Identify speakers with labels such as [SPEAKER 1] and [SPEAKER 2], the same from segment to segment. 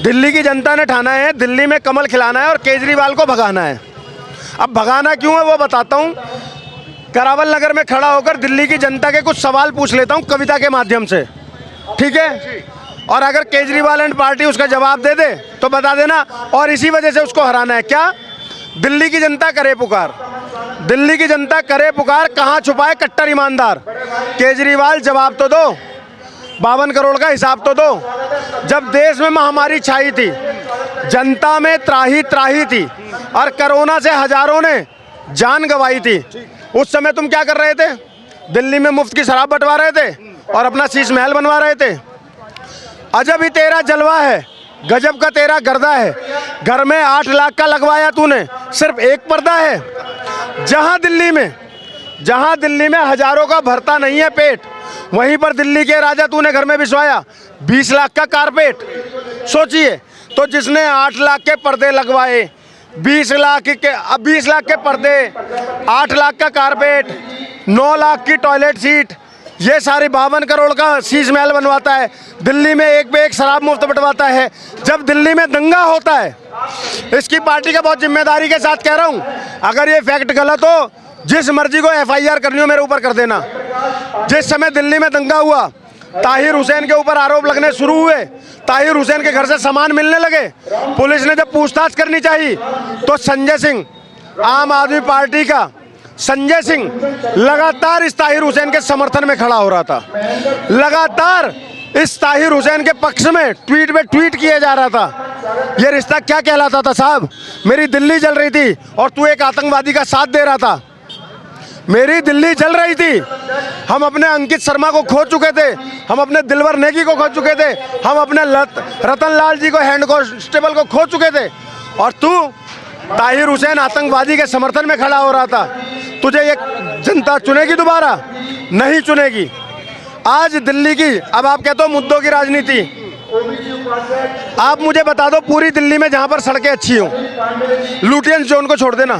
[SPEAKER 1] दिल्ली की जनता ने ठाना है दिल्ली में कमल खिलाना है और केजरीवाल को भगाना है। अब भगाना क्यों है वो बताता हूँ। करावल नगर में खड़ा होकर दिल्ली की जनता के कुछ सवाल पूछ लेता हूँ कविता के माध्यम से, ठीक है? और अगर केजरीवाल एंड पार्टी उसका जवाब दे दे तो बता देना, और इसी वजह से उसको हराना है। क्या? दिल्ली की जनता करे पुकार, दिल्ली की जनता करे पुकार, कहाँ छुपाए कट्टर ईमानदार? केजरीवाल जवाब तो दो, 52 करोड़ का हिसाब तो दो। जब देश में महामारी छाई थी, जनता में त्राही त्राही थी और कोरोना से हजारों ने जान गंवाई थी, उस समय तुम क्या कर रहे थे? दिल्ली में मुफ्त की शराब बंटवा रहे थे और अपना शीश महल बनवा रहे थे। अजब ही तेरा जलवा है, गजब का तेरा गर्दा है। घर में 8 लाख का लगवाया तूने, सिर्फ एक पर्दा है। जहां दिल्ली में हजारों का भरता नहीं है पेट, वहीं पर दिल्ली के राजा तूने घर में बिछवाया 20 लाख का कारपेट। सोचिए तो, जिसने 8 लाख के पर्दे लगवाए, 20 लाख के पर्दे, 8 लाख का कारपेट, 9 लाख की टॉयलेट सीट, ये सारी 52 करोड़ का शीश महल बनवाता है। दिल्ली में एक पे एक शराब मुफ्त बंटवाता है। जब दिल्ली में दंगा होता है, इसकी पार्टी का बहुत जिम्मेदारी के साथ कह रहा हूँ, अगर ये फैक्ट गलत हो, जिस मर्जी को FIR करनी हो मेरे ऊपर कर देना। जिस समय दिल्ली में दंगा हुआ, ताहिर हुसैन के ऊपर आरोप लगने शुरू हुए, ताहिर हुसैन के घर से सामान मिलने लगे, पुलिस ने जब पूछताछ करनी चाहिए तो संजय सिंह, आम आदमी पार्टी का संजय सिंह लगातार इस ताहिर हुसैन के समर्थन में खड़ा हो रहा था, लगातार इस ताहिर हुसैन के पक्ष में ट्वीट पे ट्वीट किया जा रहा था। ये रिश्ता क्या कहलाता था साहब? मेरी दिल्ली जल रही थी और तू एक आतंकवादी का साथ दे रहा था। मेरी दिल्ली जल रही थी, हम अपने अंकित शर्मा को खो चुके थे, हम अपने दिलवर नेगी को खो चुके थे, हम अपने रतन लाल जी को, हेड कांस्टेबल को खो चुके थे, और तू ताहिर हुसैन आतंकवादी के समर्थन में खड़ा हो रहा था। तुझे ये जनता चुनेगी दोबारा? नहीं चुनेगी। आज दिल्ली की, अब आप कहते हो मुद्दों की राजनीति, आप मुझे बता दो पूरी दिल्ली में जहां पर सड़कें अच्छी हों, लुटियंस जोन को छोड़ देना,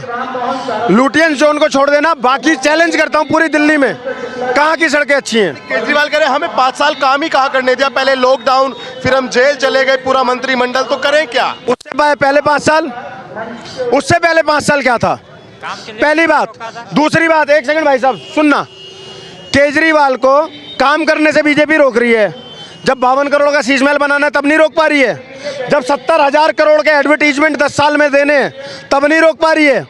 [SPEAKER 1] लुटियंस जोन को छोड़ देना, बाकी चैलेंज करता हूं पूरी दिल्ली में कहां की सड़कें अच्छी हैं?
[SPEAKER 2] केजरीवाल कह रहे हमें 5 साल काम ही कहाँ करने दिया, पहले लॉकडाउन, फिर हम जेल चले गए, पूरा मंत्रिमंडल, तो करें क्या?
[SPEAKER 1] उससे पहले 5 साल क्या था? पहली बात। दूसरी बात, एक सेकंड भाई साहब सुनना, केजरीवाल को काम करने से बीजेपी रोक रही है। जब 52 करोड़ का शीश महल बनाना है तब नहीं रोक पा रही है। जब 70,000 करोड़ के एडवर्टीजमेंट 10 साल में देने हैं तब नहीं रोक पा रही है।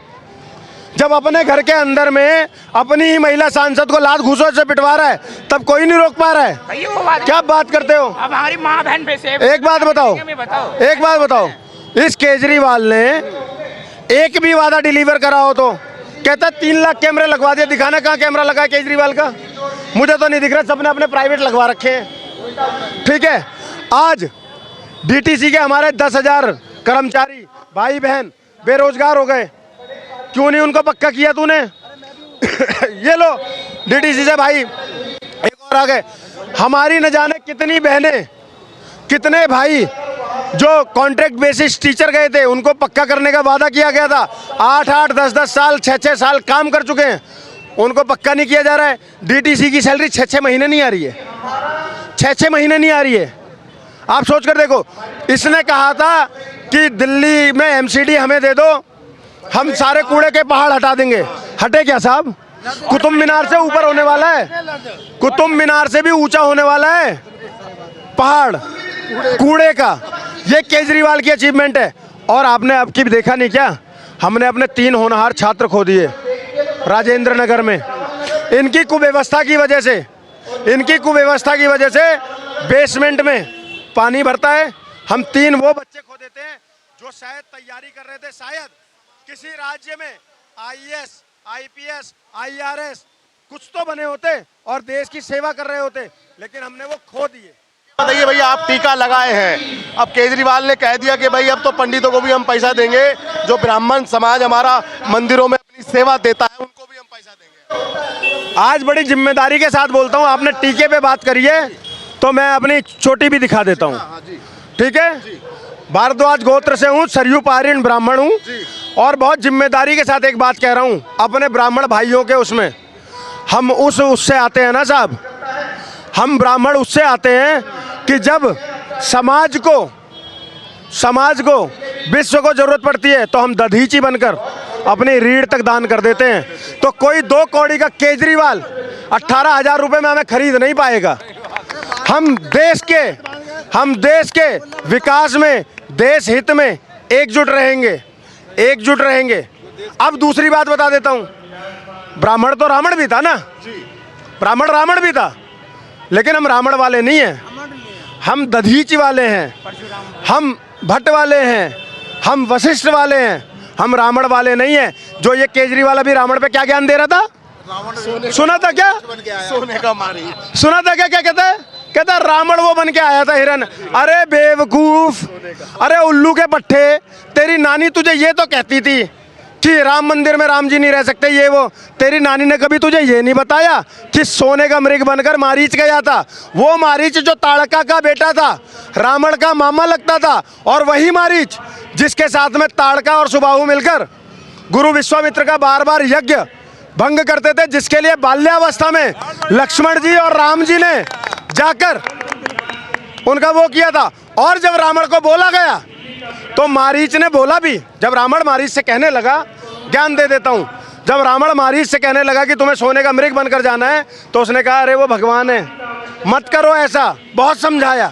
[SPEAKER 1] जब अपने घर के अंदर में अपनी ही महिला सांसद को लात घूंसों से पिटवा रहा है तब कोई नहीं रोक पा रहा है। क्या बात करते हो?
[SPEAKER 3] अब हमारी माँ बहन पे से
[SPEAKER 1] एक बात बताओ, इस केजरीवाल ने एक भी वादा डिलीवर करा हो तो कहता 3 लाख कैमरे लगवा दिए, दिखाना कहाँ कैमरा लगा है केजरीवाल का? मुझे तो नहीं दिख रहा, सबने अपने प्राइवेट लगवा रखे हैं, ठीक है? आज DTC के हमारे 10,000 कर्मचारी भाई बहन बेरोजगार हो गए, क्यों नहीं उनको पक्का किया तूने? ये लो DTC से भाई एक और आ गए। हमारी न जाने कितनी बहनें, कितने भाई जो कॉन्ट्रैक्ट बेसिस टीचर गए थे, उनको पक्का करने का वादा किया गया था, 8-8, 10-10 साल, 6-6 साल काम कर चुके हैं, उनको पक्का नहीं किया जा रहा है। DTC की सैलरी 6-6 महीने नहीं आ रही है, 6-6 महीने नहीं आ रही है। आप सोच कर देखो, इसने कहा था कि दिल्ली में MCD हमें दे दो, हम सारे कूड़े के पहाड़ हटा देंगे। हटे क्या साहब? कुतुब मीनार से ऊपर होने वाला है, कुतुब मीनार से भी ऊंचा होने वाला है पहाड़ कूड़े का। ये केजरीवाल की अचीवमेंट है। और आपने अब की भी देखा नहीं क्या, हमने अपने 3 होनहार छात्र खो दिए राजेंद्र नगर में। इनकी कुव्यवस्था की वजह से बेसमेंट में पानी भरता है। हम 3 वो बच्चे खो देते हैं जो शायद तैयारी कर रहे थे, शायद किसी राज्य में IAS, IPS, IRS कुछ तो बने होते और देश की सेवा कर रहे होते, लेकिन हमने वो खो दिए।
[SPEAKER 2] बताइए भैया, आप टीका लगाए हैं, अब केजरीवाल ने कह दिया कि भाई अब तो पंडितों को भी हम पैसा देंगे, जो ब्राह्मण समाज हमारा मंदिरों में अपनी सेवा देता है उनको भी हम पैसा देंगे।
[SPEAKER 1] आज बड़ी जिम्मेदारी के साथ बोलता हूँ, आपने टीके पे बात करी है तो मैं अपनी चोटी भी दिखा देता हूँ, ठीक है? भारद्वाज गोत्र से हूँ, सरयू पारीण ब्राह्मण हूँ, और बहुत जिम्मेदारी के साथ एक बात कह रहा हूँ अपने ब्राह्मण भाइयों के, उसमें हम उससे आते हैं ना साहब, हम ब्राह्मण उससे आते हैं कि जब समाज को समाज को, विश्व को जरूरत पड़ती है तो हम दधीची बनकर अपनी रीढ़ तक दान कर देते हैं। तो कोई 2 कौड़ी का केजरीवाल 18,000 रुपये में हमें खरीद नहीं पाएगा। हम देश के विकास में, देश हित में एकजुट रहेंगे। अब दूसरी बात बता देता हूँ, ब्राह्मण तो रावण भी था ना, ब्राह्मण रावण भी था, लेकिन हम रावण वाले नहीं हैं, हम दधीची वाले हैं, हम भट्ट वाले हैं, हम वशिष्ठ वाले हैं, हम रावण वाले नहीं हैं। जो ये केजरीवाल अभी रावण पे क्या ज्ञान दे रहा था, सुना था क्या?
[SPEAKER 2] सोने का मारी
[SPEAKER 1] सुना था क्या? क्या कहता है रावण वो बन के आया था हिरन। अरे बेवकूफ, अरे उल्लू के पट्टे, तेरी नानी तुझे ये तो कहती थी कि राम मंदिर में राम जी नहीं रह सकते, ये वो। तेरी नानी ने कभी तुझे ये नहीं बताया कि सोने का मृग बनकर मारीच गया था। वो मारीच जो ताड़का का बेटा था, रावण का मामा लगता था, और वही मारीच जिसके साथ में ताड़का और सुबाहु मिलकर गुरु विश्वामित्र का बार बार यज्ञ भंग करते थे, जिसके लिए बाल्यावस्था में लक्ष्मण जी और राम जी ने जाकर उनका वो किया था। और जब रावण को बोला गया तो मारीच ने बोला भी, जब रावण मारीच से कहने लगा, ज्ञान दे देता हूँ, जब रावण मारीच से कहने लगा कि तुम्हें सोने का मृग बनकर जाना है, तो उसने कहा अरे वो भगवान है, मत करो ऐसा, बहुत समझाया।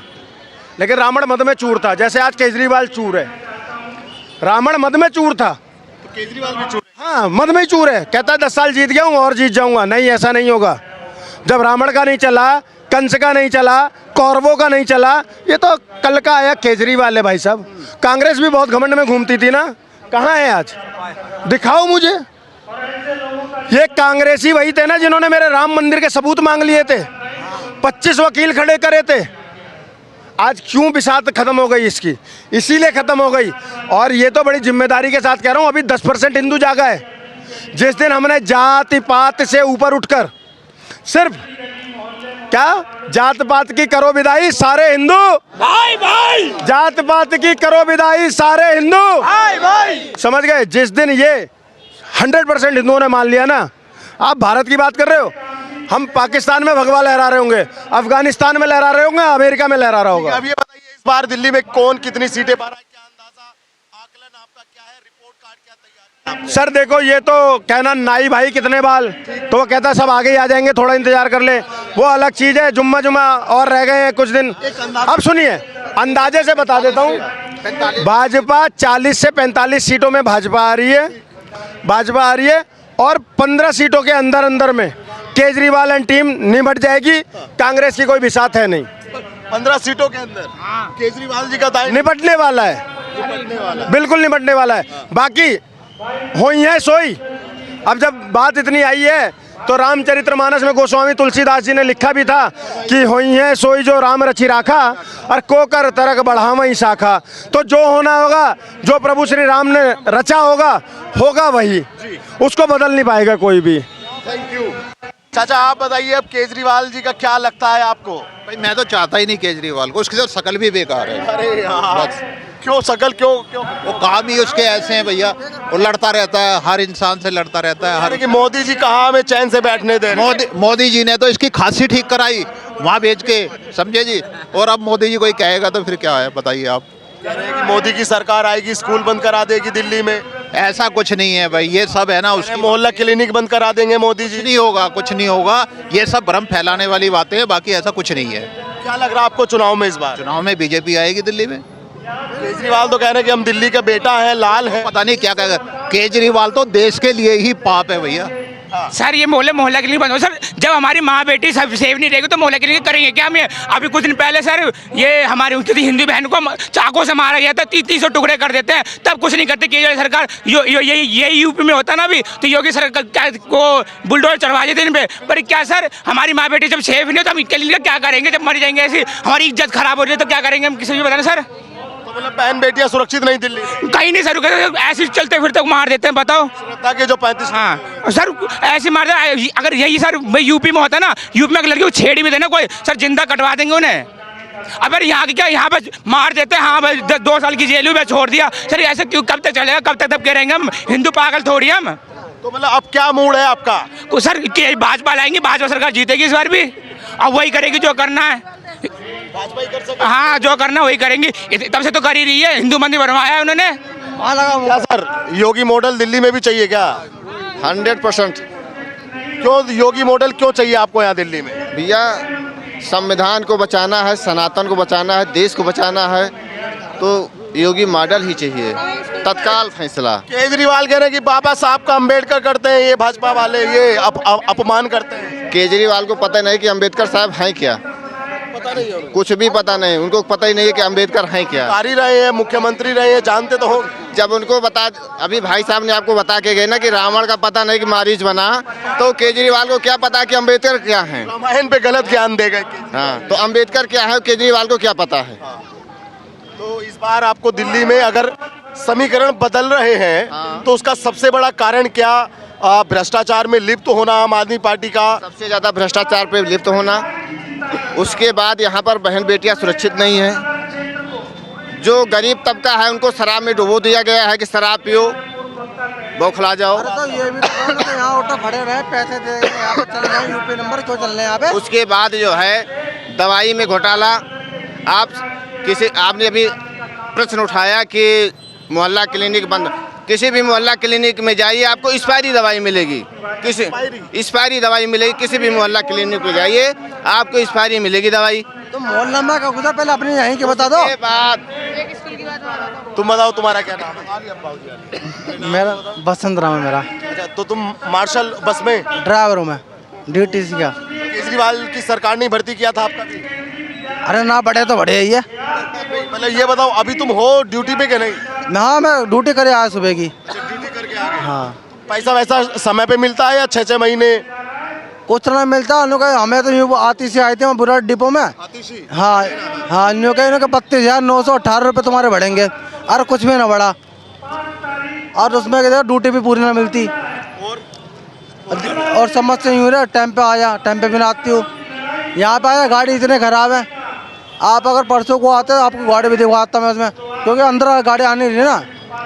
[SPEAKER 1] लेकिन रावण मद में चूर था, जैसे आज केजरीवाल चूर है। रावण मद में चूर था,
[SPEAKER 2] केजरीवाल भी चूर है।
[SPEAKER 1] हाँ मद में ही चूर है। कहता है 10 साल जीत गया हूँ और जीत जाऊंगा। नहीं, ऐसा नहीं होगा। जब रावण का नहीं चला, कंस का नहीं चला, कौरवों का नहीं चला, ये तो कल का आया केजरीवाल है भाई साहब। कांग्रेस भी बहुत घमंड में घूमती थी ना, कहाँ है आज? दिखाओ मुझे। ये कांग्रेसी वही थे ना जिन्होंने मेरे राम मंदिर के सबूत मांग लिए थे, 25 वकील खड़े करे थे। आज क्यों बिसात खत्म हो गई इसकी? इसीलिए खत्म हो गई। और ये तो बड़ी जिम्मेदारी के साथ कह रहा हूँ, अभी 10% हिंदू जागा है। जिस दिन हमने जाति पात से ऊपर उठकर सिर्फ क्या जात पात की करो विदाई सारे हिंदू, भाई जात पात की करो विदाई सारे हिंदू, भाई समझ गए? जिस दिन ये 100% हिंदुओं ने मान लिया ना, आप भारत की बात कर रहे हो, हम पाकिस्तान में भगवा लहरा रहे होंगे, अफगानिस्तान में लहरा रहे होंगे, अमेरिका में लहरा रहा होगा।
[SPEAKER 2] अब ये बताइए, इस बार दिल्ली में कौन कितनी सीटें पा रहा है, क्या अंदाजा, आकलन आपका क्या है, रिपोर्ट कार्ड क्या तैयार है?
[SPEAKER 1] सर देखो, ये तो कहना नाई भाई कितने बाल, तो वो कहता सब आगे ही आ जाएंगे, थोड़ा इंतजार कर ले, वो अलग चीज है। जुम्मा और रह गए हैं कुछ दिन। अब सुनिए, अंदाजे से बता देता हूँ, भाजपा 40 से 45 सीटों में भाजपा आ रही है, और 15 सीटों के अंदर में केजरीवाल एंड टीम निपट जाएगी। कांग्रेस की कोई बिसात है नहीं।
[SPEAKER 2] 15 सीटों के अंदर केजरीवाल जी का दायित्व
[SPEAKER 1] निपटने वाला है, बिल्कुल निपटने वाला है। बाकी हुई है सोई। अब जब बात इतनी आई है तो रामचरितमानस में गोस्वामी तुलसीदास जी ने लिखा भी था कि हुई है सोई जो राम रचि राखा, और कोकर तरक बढ़ावई शाखा। तो जो होना होगा, जो प्रभु श्री राम ने रचा होगा वही, उसको बदल नहीं पाएगा कोई भी।
[SPEAKER 2] Thank you. चाचा आप बताइए, अब केजरीवाल जी का क्या लगता है आपको?
[SPEAKER 3] भाई मैं तो चाहता ही नहीं केजरीवाल को, उसकी तो शकल भी बेकार है।
[SPEAKER 2] अरे यार, क्यों शकल, क्यों
[SPEAKER 3] वो काम ही उसके ऐसे हैं भैया, वो लड़ता रहता है, हर इंसान से लड़ता रहता है। हर
[SPEAKER 2] कि मोदी जी कहाँ हमें चैन से बैठने दे रहे हैं?
[SPEAKER 3] मोदी जी ने तो इसकी खांसी ठीक कराई वहाँ भेज के, समझे जी। और अब मोदी जी कोई कहेगा तो फिर क्या है, बताइए आप।
[SPEAKER 2] कह रहे हैं कि मोदी की सरकार आएगी, स्कूल बंद करा देगी दिल्ली में।
[SPEAKER 3] ऐसा कुछ नहीं है भाई, ये सब है ना उसकी।
[SPEAKER 2] मोहल्ला क्लिनिक बंद करा देंगे मोदी जी।
[SPEAKER 3] कुछ नहीं होगा, ये सब भ्रम फैलाने वाली बातें हैं, बाकी ऐसा कुछ नहीं है।
[SPEAKER 2] क्या लग रहा है आपको चुनाव में? इस बार
[SPEAKER 3] चुनाव में बीजेपी आएगी दिल्ली में।
[SPEAKER 2] केजरीवाल तो कह रहे हैं कि हम दिल्ली का बेटा है, लाल है।
[SPEAKER 3] पता नहीं क्या कहेगा। केजरीवाल तो देश के लिए ही पाप है भैया।
[SPEAKER 4] सर ये मोहल्ला क्लिनिक बंद हो सर, जब हमारी माँ बेटी सब सेफ नहीं रहेगी तो मोहल्ला क्लिनिक करेंगे क्या हम? ये अभी कुछ दिन पहले सर ये हमारी हिंदू बहन को चाकू से मारा गया था, 30 टुकड़े कर देते हैं, तब कुछ नहीं करते केजरीवाल सरकार। ये यूपी में होता ना अभी, तो योगी सरकार क्या को बुलडोजर चढ़वा देते इन पे। पर क्या सर, हमारी माँ बेटी जब सेफ नहीं हो तो हम क्लिनिक क्या करेंगे? जब मर जाएंगे, ऐसी हमारी इज्जत खराब हो रही है तो क्या करेंगे हम? किसी भी बताना सर।
[SPEAKER 2] मतलब बहन बेटियां सुरक्षित नहीं दिल्ली?
[SPEAKER 4] कहीं नहीं सर, ऐसे चलते फिरते मार देते हैं, बताओ।
[SPEAKER 2] के जो 35,
[SPEAKER 4] हाँ सर ऐसे मार दे। अगर यही सर यूपी में होता ना, यूपी में अगर लड़की को छेड़ी भी देना कोई, सर जिंदा कटवा देंगे उन्हें। अगर यहाँ की क्या, यहाँ पे मार देते हैं, हाँ भाई 2 साल की जेल में छोड़ दिया। सर ऐसे क्यों, कब तक चलेगा? कब तक तब कह रहेंगे हम हिंदू पागल थोड़ी हम?
[SPEAKER 2] तो मतलब अब क्या मूड है आपका?
[SPEAKER 4] सर भाजपा लाएंगे, भाजपा सरकार जीतेगी इस बार भी, अब वही करेगी जो करना है।
[SPEAKER 2] भाजपा ही कर सके।
[SPEAKER 4] हाँ, जो करना वही करेंगी, तब से तो कर ही रही है, हिंदू मंदिर बनवाया है उन्होंने।
[SPEAKER 2] क्या सर, योगी मॉडल दिल्ली में भी चाहिए क्या?
[SPEAKER 3] 100%।
[SPEAKER 2] क्यों योगी मॉडल क्यों चाहिए आपको यहाँ दिल्ली में?
[SPEAKER 3] भैया संविधान को बचाना है, सनातन को बचाना है, देश को बचाना है, तो योगी मॉडल ही चाहिए, तत्काल फैसला।
[SPEAKER 2] केजरीवाल कह रहे हैं कि बाबा साहब का अम्बेडकर करते हैं, ये भाजपा वाले ये अपमान करते हैं।
[SPEAKER 3] केजरीवाल को पता नहीं कि अंबेडकर साहब हैं क्या,
[SPEAKER 2] पता नहीं है उनको।
[SPEAKER 3] कुछ भी पता नहीं, उनको पता ही नहीं है कि अंबेडकर हैं क्या।
[SPEAKER 2] कारी रहे हैं, मुख्यमंत्री रहे हैं, जानते तो हो।
[SPEAKER 3] जब उनको बता, अभी भाई साहब ने आपको बता के गए ना कि रावण का पता नहीं कि मारीच बना, तो केजरीवाल को क्या पता कि अंबेडकर क्या है।
[SPEAKER 2] रामायण पे गलत ज्ञान दे गए।
[SPEAKER 3] हाँ, तो अंबेडकर क्या है केजरीवाल को क्या पता है।
[SPEAKER 2] तो इस बार आपको दिल्ली में अगर समीकरण बदल रहे हैं तो उसका सबसे बड़ा कारण क्या? भ्रष्टाचार में लिप्त होना आम आदमी पार्टी का।
[SPEAKER 3] सबसे ज़्यादा भ्रष्टाचार पे लिप्त होना, उसके बाद यहाँ पर बहन बेटियाँ सुरक्षित नहीं है। जो गरीब तबका है उनको शराब में डुबो दिया गया है कि शराब पियो बौखला जाओ।
[SPEAKER 5] तो ये भी तो यहाँ ऑटो खड़े रहे, पैसे दे यहाँ पे चल रहे हैं, यूपी नंबर क्यों चल रहे हैं यहाँ पे?
[SPEAKER 3] उसके बाद जो है दवाई में घोटाला। आपने अभी प्रश्न उठाया कि मोहल्ला क्लिनिक बंद, किसी भी मोहल्ला क्लिनिक में जाइए आपको एक्सपायरी दवाई मिलेगी, किसी एक्सपायरी दवाई मिलेगी, किसी भी मोहल्ला क्लिनिक में जाइए आपको एक्सपायरी मिलेगी दवाई।
[SPEAKER 5] तो मोहल्ला में का गुजर पहले अपने यहीं के बता दो।
[SPEAKER 3] उसके बाद
[SPEAKER 2] तुम बताओ तुम्हारा क्या नाम है?
[SPEAKER 5] मेरा बसंत राम है मेरा।
[SPEAKER 2] अच्छा, तो तुम मार्शल बस में
[SPEAKER 5] ड्राइवर हूँ मैं, DTC का।
[SPEAKER 2] केजरीवाल की सरकार ने भर्ती किया था आपका भी?
[SPEAKER 5] अरे ना बढ़े तो बढ़े ही है।
[SPEAKER 2] मतलब ये बताओ अभी तुम हो ड्यूटी पे कि नहीं?
[SPEAKER 5] हाँ, मैं ड्यूटी करे आया सुबह की।
[SPEAKER 2] ड्यूटी करके आ गए।
[SPEAKER 5] हाँ,
[SPEAKER 2] पैसा वैसा समय पे मिलता है या 6-6 महीने?
[SPEAKER 5] कुछ ना मिलता उन्होंने कहा, हमें तो यूँ आती से आए थे वहाँ बुरा डिपो में। हाँ हाँ, इन्होंने कहा 32,918 रुपये तुम्हारे बढ़ेंगे। अरे कुछ भी ना बढ़ा, और उसमें कहते ड्यूटी भी पूरी ना मिलती। और समझते यूँ रहे, टाइम पे आया, टाइम पे भी ना आती हूँ। यहाँ पे आया, गाड़ी इतने ख़राब है। आप अगर परसों को आते आपको गाड़ी भी दिखवाता मैं उसमें, क्योंकि अंदर गाड़ी आनी रही ना,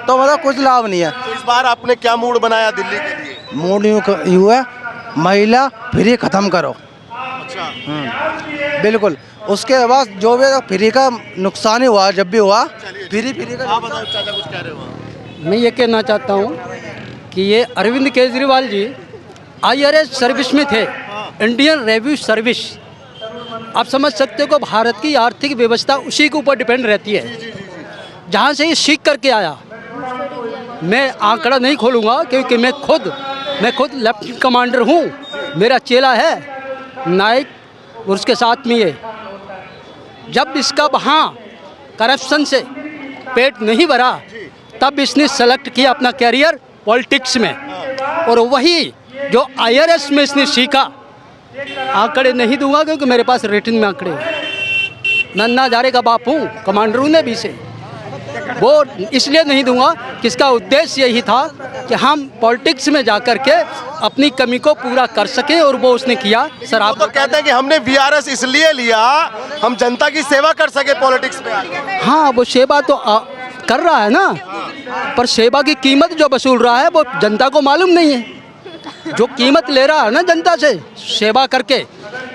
[SPEAKER 5] तो मतलब कुछ लाभ नहीं है।
[SPEAKER 2] तो इस बार आपने क्या मूड बनाया दिल्ली के लिए?
[SPEAKER 5] मूड यूँ है, महिला फ्री ख़त्म करो।
[SPEAKER 2] अच्छा,
[SPEAKER 5] बिल्कुल। उसके बाद जो भी फ्री का नुकसान ही हुआ, जब भी हुआ फ्री का।
[SPEAKER 2] आप बताओ चाचा कुछ कह रहे हो?
[SPEAKER 6] मैं ये कहना चाहता हूँ कि ये अरविंद केजरीवाल जी IRS सर्विस में थे, इंडियन रेवेन्यू सर्विस। आप समझ सकते हो कि भारत की आर्थिक व्यवस्था उसी के ऊपर डिपेंड रहती है, जहाँ से ये सीख करके आया। मैं आंकड़ा नहीं खोलूँगा क्योंकि मैं खुद लेफ्टिनेंट कमांडर हूँ, मेरा चेला है नाइक और उसके साथ में ये। जब इसका वहाँ करप्शन से पेट नहीं भरा तब इसने सेलेक्ट किया अपना कैरियर पॉलिटिक्स में, और वही जो IRS में इसने सीखा। आंकड़े नहीं दूंगा क्योंकि मेरे पास रिटन में आंकड़े हैं। मैं अन्ना हजारे का बाप हूँ, कमांडर हूँ भी से। वो इसलिए नहीं दूंगा कि इसका उद्देश्य यही था कि हम पॉलिटिक्स में जाकर के अपनी कमी को पूरा कर सके, और वो उसने किया। सर आप
[SPEAKER 2] तो कहते हैं कि हमने VRS इसलिए लिया हम जनता की सेवा कर सके पॉलिटिक्स में आके।
[SPEAKER 6] हाँ, वो सेवा तो कर रहा है ना, पर सेवा की कीमत जो वसूल रहा है वो जनता को मालूम नहीं है। जो कीमत ले रहा है ना जनता से सेवा करके,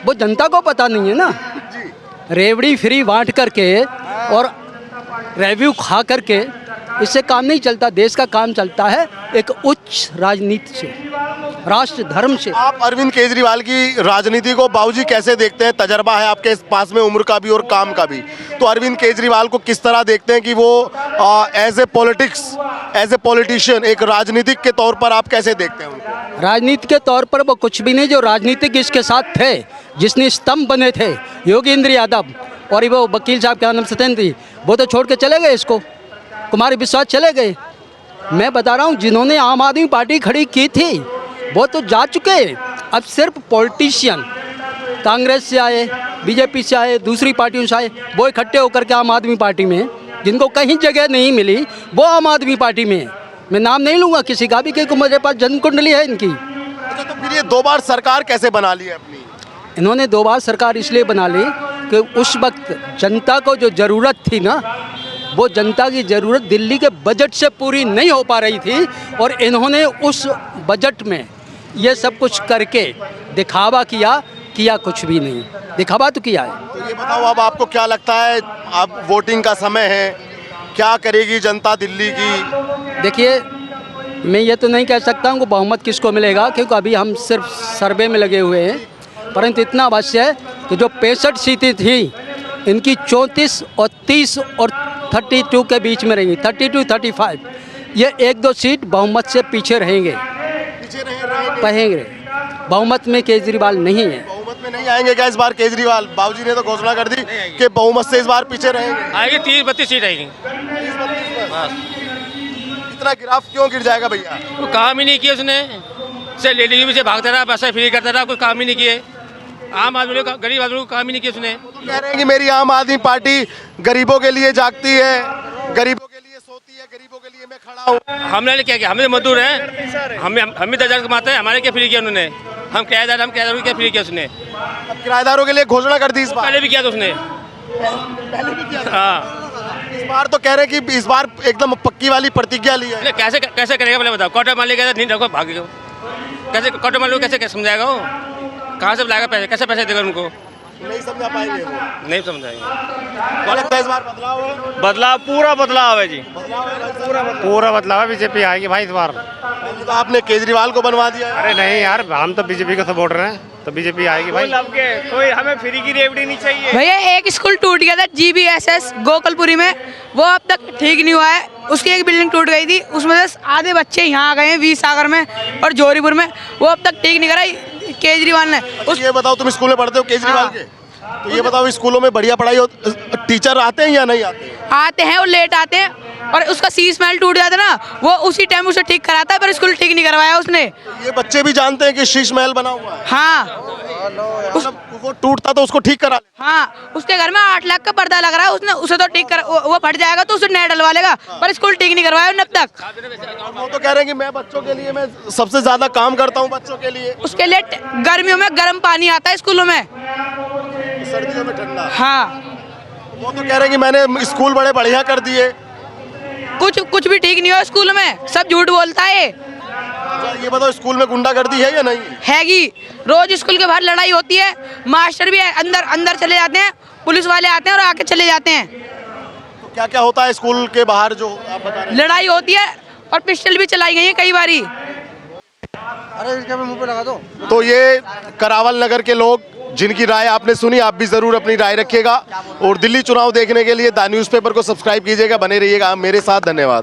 [SPEAKER 6] वो जनता को पता नहीं है ना। रेवड़ी फ्री बांट करके और रेव्यू खा करके इससे काम नहीं चलता। देश का काम चलता है एक उच्च राजनीति से, राष्ट्र धर्म से।
[SPEAKER 2] आप अरविंद केजरीवाल की राजनीति को बाबूजी कैसे देखते हैं? तजर्बा है आपके पास में, उम्र का भी और काम का भी। तो अरविंद केजरीवाल को किस तरह देखते हैं कि वो एज ए पॉलिटिशियन, एक राजनीतिक के तौर पर आप कैसे देखते हैं उनको?
[SPEAKER 6] राजनीति के तौर पर वो कुछ भी नहीं। जो राजनीतिक इसके साथ थे, जिसने स्तंभ बने थे, योगेंद्र यादव और वो वकील साहब क्या नाम सत्येंद्र, वो तो छोड़ के चले गए इसको। कुमार विश्वास चले गए। मैं बता रहा हूँ, जिन्होंने आम आदमी पार्टी खड़ी की थी वो तो जा चुके। अब सिर्फ पॉलिटिशियन कांग्रेस से आए, बीजेपी से आए, दूसरी पार्टियों से आए, वो इकट्ठे होकर के आम आदमी पार्टी में, जिनको कहीं जगह नहीं मिली वो आम आदमी पार्टी में। मैं नाम नहीं लूँगा किसी का भी, क्योंकि मेरे पास जनकुंडली है इनकी।
[SPEAKER 2] अच्छा, तो फिर ये 2 बार सरकार कैसे बना ली है अपनी?
[SPEAKER 6] इन्होंने 2 बार सरकार इसलिए बना ली कि उस वक्त जनता को जो ज़रूरत थी ना, वो जनता की ज़रूरत दिल्ली के बजट से पूरी नहीं हो पा रही थी, और इन्होंने उस बजट में ये सब कुछ करके दिखावा किया किया कुछ भी नहीं, दिखावा तो किया है।
[SPEAKER 2] तो ये बताओ, अब आपको क्या लगता है, अब वोटिंग का समय है, क्या करेगी जनता दिल्ली की?
[SPEAKER 6] देखिए, मैं ये तो नहीं कह सकता हूँ कि बहुमत किसको मिलेगा, क्योंकि अभी हम सिर्फ सर्वे में लगे हुए हैं, परंतु इतना अवश्य है कि जो 65 सीटें थी इनकी 34 और 30 और 32 के बीच में रहेंगी, 32 35, ये 1-2 सीट बहुमत से पीछे रहेंगे। बहुमत में केजरीवाल नहीं है।
[SPEAKER 2] बहुमत में नहीं आएंगे क्या इस बार केजरीवाल? बाबूजी ने तो घोषणा कर दी कि बहुमत से इस बार पीछे रहेंगे।
[SPEAKER 7] आएगी 30-32 सीट आएगी।
[SPEAKER 2] इतना गिराफ क्यों गिर जाएगा भैया?
[SPEAKER 7] वो काम ही नहीं किया उसने, से लेडी से भागता रहा, पैसा फ्री करता रहा, कोई काम ही नहीं किए। आम आदमी को, गरीब आदमी को काम ही नहीं किया उसने।
[SPEAKER 2] तो कह रहे हैं कि मेरी आम आदमी पार्टी गरीबों के लिए जागती है, गरीबों के लिए सोती है, गरीबों के लिए मैं खड़ा हूँ।
[SPEAKER 7] हमने क्या किया? हम तो मजदूर हैं, हम भी 10,000 कमाते हैं, हमारे क्या फ्री किया उन्होंने? हम किराएदारों को क्या फ्री किया उसने?
[SPEAKER 2] अब किराएदारों के लिए घोषणा कर दी इस बार।
[SPEAKER 7] पहले भी किया था उसने। हाँ,
[SPEAKER 2] इस बार तो कह रहे हैं कि इस बार एकदम पक्की वाली प्रतिज्ञा ली है।
[SPEAKER 7] कैसे कैसे करेगा पहले बताओ? क्वार्टर मालिक कहता नहीं रखो, भागेगा। कैसे क्वार्टर मालिक को कैसे समझाएगा वो? कहाँ से लाएगा पैसे? कैसे पैसे देगा उनको?
[SPEAKER 2] नहीं समझा पाएंगे वो।
[SPEAKER 7] नहीं समझाएंगे।
[SPEAKER 2] क्या लगता है इस बार बदलाव है?
[SPEAKER 8] बदलाव, पूरा बदलाव है जी, पूरा बदलाव है। बीजेपी आएगी भाई इस बार।
[SPEAKER 2] पहले तो आपने केजरीवाल को बनवा दिया है।
[SPEAKER 8] अरे नहीं यार, हम तो बीजेपी का सपोर्टर हैं, तो बीजेपी आएगी भाई। कोई हमें फ्री की रेवड़ी नहीं चाहिए।
[SPEAKER 9] भैया एक स्कूल टूट गया था GBSS गोकलपुरी में, वो अब तक ठीक नहीं हुआ है। उसकी एक बिल्डिंग टूट गई थी, उसमें से आधे बच्चे यहाँ आ गए हैं, वीर सागर में और जोरीपुर में, वो अब तक ठीक नहीं करा केजरीवाल ने।
[SPEAKER 2] ये बताओ, तुम स्कूल में पढ़ते हो केजरीवाल के, तो ये बताओ स्कूलों में बढ़िया पढ़ाई हो, टीचर आते हैं या नहीं आते?
[SPEAKER 9] आते हैं और लेट आते हैं, और उसका शीश महल टूट जाता ना, वो उसी टाइम उसे ठीक कराता है, पर स्कूल ठीक नहीं करवाया उसने।
[SPEAKER 2] ये बच्चे भी जानते हैं कि शीश महल बना हुआ है।
[SPEAKER 9] हाँ,
[SPEAKER 2] वो टूटता तो उसको ठीक करा ले।
[SPEAKER 9] हाँ, उसके घर में 8 लाख का पर्दा लग रहा है, उसने उसे तो ठीक कर, वो फट जाएगा तो उसे नया डलवा लेगा, पर स्कूल ठीक नहीं करवाया अब तक।
[SPEAKER 2] वो तो कह रहे हैं कि मैं बच्चों के लिए, मैं सबसे ज्यादा काम करता हूँ बच्चों के लिए।
[SPEAKER 9] उसके लिए गर्मियों में गर्म पानी आता है स्कूलों में,
[SPEAKER 2] सर्दियों में ठंडा।
[SPEAKER 9] हाँ।
[SPEAKER 2] वो तो कह रहे हैं कि मैंने स्कूल बड़े बढ़िया कर दिए।
[SPEAKER 9] कुछ भी ठीक नहीं हो स्कूल में, सब झूठ बोलता है।
[SPEAKER 2] ये बताओ, स्कूल में गुंडागर्दी है या नहीं?
[SPEAKER 9] हैगी, रोज स्कूल के बाहर लड़ाई होती है, मास्टर भी अंदर चले जाते हैं, पुलिस वाले आते हैं और आके चले जाते हैं।
[SPEAKER 2] तो क्या क्या होता है स्कूल के बाहर जो आप बता रहे हैं?
[SPEAKER 9] लड़ाई होती है और पिस्टल भी चलाई गई है कई बारी।
[SPEAKER 5] अरे इसके मुंह पे लगा दो।
[SPEAKER 2] तो ये करावल नगर के लोग जिनकी राय आपने सुनी, आप भी जरूर अपनी राय रखिएगा, और दिल्ली चुनाव देखने के लिए द न्यूज़पेपर को सब्सक्राइब कीजिएगा। बने रहिएगा मेरे साथ। धन्यवाद।